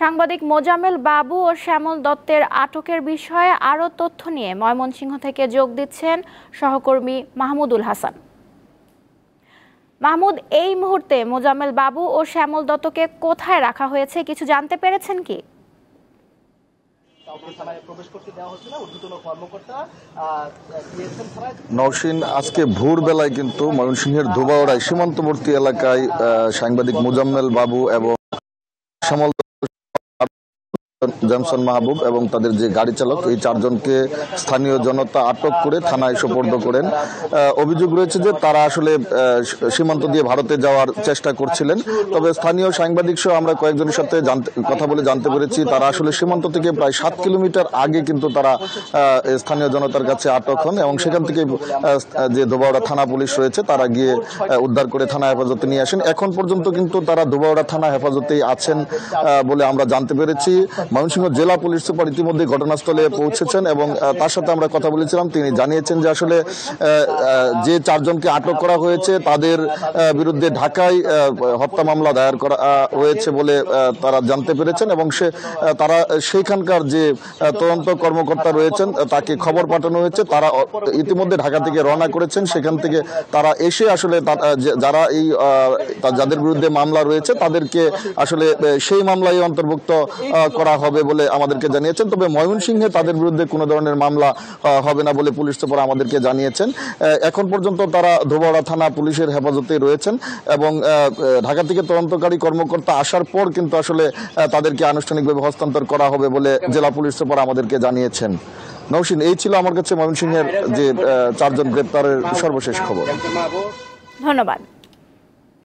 সাংবাদিক মোজাম্মেল বাবু ও শ্যামল দত্তের আটকের বিষয়ে আরও তথ্য নিয়ে ময়মনসিংহ থেকে যোগ দিচ্ছেন সহকর্মী মাহমুদুল হাসান। মাহমুদ, এই মুহূর্তে মোজাম্মেল বাবু ও শ্যামল দত্তকে কোথায় রাখা হয়েছে কিছু জানতে পেরেছেন কি? নওশীন, আজকে ভোরবেলায় কিন্তু ময়মনসিংহের ধোবাউড়ায় সীমান্তবর্তী এলাকায় সাংবাদিক মোজাম্মেল বাবু এবং শ্যামল জনসন মাহবুব এবং তাদের যে গাড়ি চালক, এই চারজনকে স্থানীয় জনতা আটক করে থানায় সোপর্দ করেন। অভিযোগ রয়েছে যে তারা আসলে সীমান্ত দিয়ে ভারতে যাওয়ার চেষ্টা করছিলেন। তবে স্থানীয় সাংবাদিক সহ আমরা কয়েকজনের সাথে কথা বলে জানতে পেরেছি তারা আসলে সীমান্ত থেকে প্রায় 7 কিলোমিটার আগে কিন্তু তারা স্থানীয় জনতার কাছে আটক হন এবং সেখান থেকে যে ধোবাউড়া থানা পুলিশ রয়েছে তারা গিয়ে উদ্ধার করে থানা হেফাজতে নিয়ে আসেন। এখন পর্যন্ত কিন্তু তারা ধোবাউড়া থানা হেফাজতেই আছেন বলে আমরা জানতে পেরেছি। ময়মনসিংহ জেলা পুলিশ সুপার ইতিমধ্যে ঘটনাস্থলে পৌঁছেছেন এবং তার সাথে আমরা কথা বলেছিলাম। তিনি জানিয়েছেন যে আসলে যে চারজনকে আটক করা হয়েছে তাদের বিরুদ্ধে ঢাকায় হত্যা মামলা দায়ের করা হয়েছে বলে তারা জানতে পেরেছেন এবং তারা সেইখানকার যে তদন্ত কর্মকর্তা রয়েছেন তাকে খবর পাঠানো হয়েছে। তারা ইতিমধ্যে ঢাকা থেকে রওনা করেছেন। সেখান থেকে তারা এসে আসলে যারা এই যাদের বিরুদ্ধে মামলা রয়েছে তাদেরকে আসলে সেই মামলায় অন্তর্ভুক্ত করা হবে বলে আমাদেরকে জানিয়েছেন। তবে ময়মনসিংহে তাদের বিরুদ্ধে কোনো ধরনের মামলা হবে না বলে পুলিশ সুপার আমাদেরকে জানিয়েছেন। এখন পর্যন্ত তারা ধোবাউড়া থানা পুলিশের হেফাজতে রয়েছেন এবং ঢাকা থেকে তদন্তকারী কর্মকর্তা আসার পর কিন্তু আসলে তাদেরকে আনুষ্ঠানিকভাবে হস্তান্তর করা হবে বলে জেলা পুলিশ সুপার আমাদেরকে জানিয়েছেন। নওশীন, এই ছিল আমার কাছে ময়মনসিংহের যে চারজন গ্রেপ্তারের সর্বশেষ খবর। ধন্যবাদ।